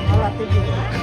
Alat TV.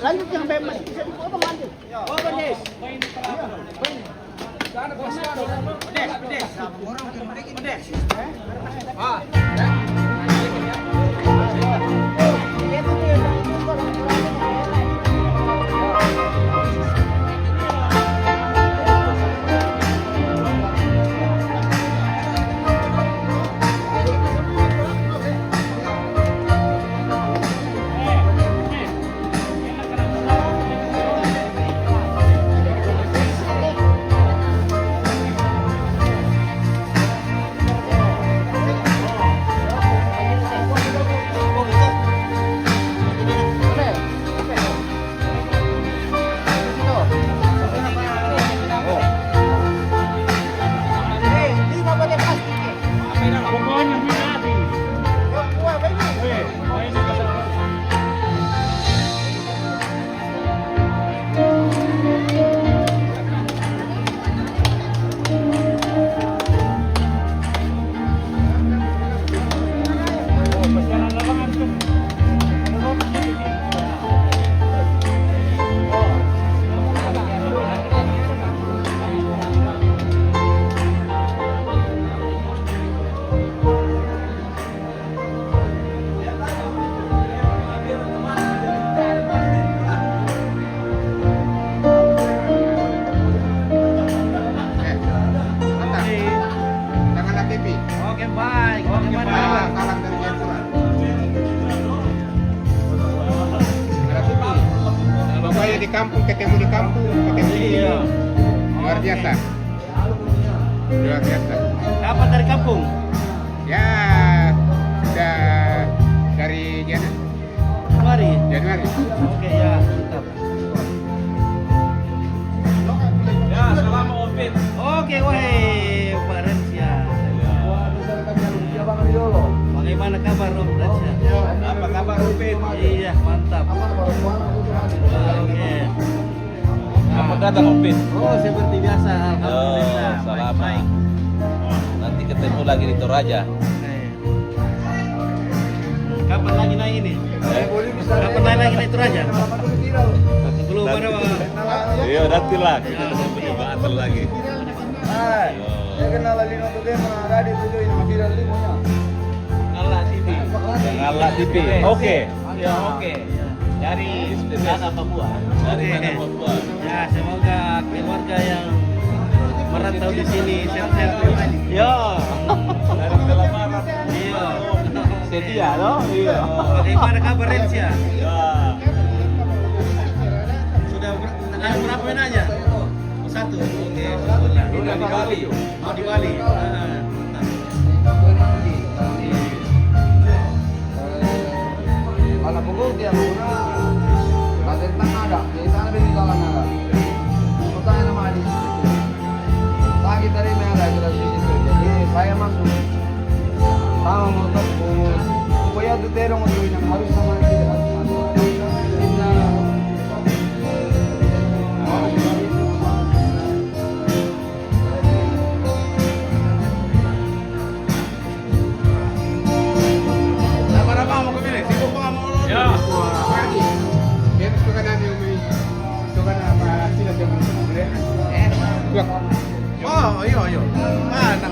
Lanjut yang bebas bisa dipotong lanjut. Oh benes. Pedes. Ah. ketemu di kampung, ketemu di sini. Iya. Luar biasa. Luar biasa. Kapan dari kampung? Ya, sudah dari Januari. Januari. Oke ya, mantap. Ya, salam Opit. Oke, weh, Pak Rensia. Bagaimana kabar Om Rensia? Apa kabar Opit? Iya, mantap. Oke. Apa datang Opit? Oh, seperti biasa, alhamdulillah. Salam. Baik-baik. Nanti ketemu lagi di Toraja. Oke. Kapan lagi naik ini? Kapan naik naik Toraja? Belum ada, Pak. Iya, nanti lah kita ketemu di Batel lagi. Ngalah TV. Ngalah TV. Oke. Ya, oke. Dari mana Papua? Dari mana Papua? Ya, semoga keluarga yang merantau di sini sehat-sehat kembali. Ya. Dari Kelamaran. Iya. Setia, no? Iya. Bagaimana kabar Rensia? Ya. Sudah berapa main aja? Oh, satu. Oke, alhamdulillah. Udah di Bali. Oh, di Bali. Mantap. Anak pukul dia muna, nanti tengah ada, di sana beri jalan ada. Utangnya nama Adi. Lagi dari mana kita sini, jadi saya masuk. Tahu motor, pokoknya tuh terong untuk yang harus sama dia. Ya. Dia suka nanya umi, suka apa sih yang Oh, iya, iya. Mana,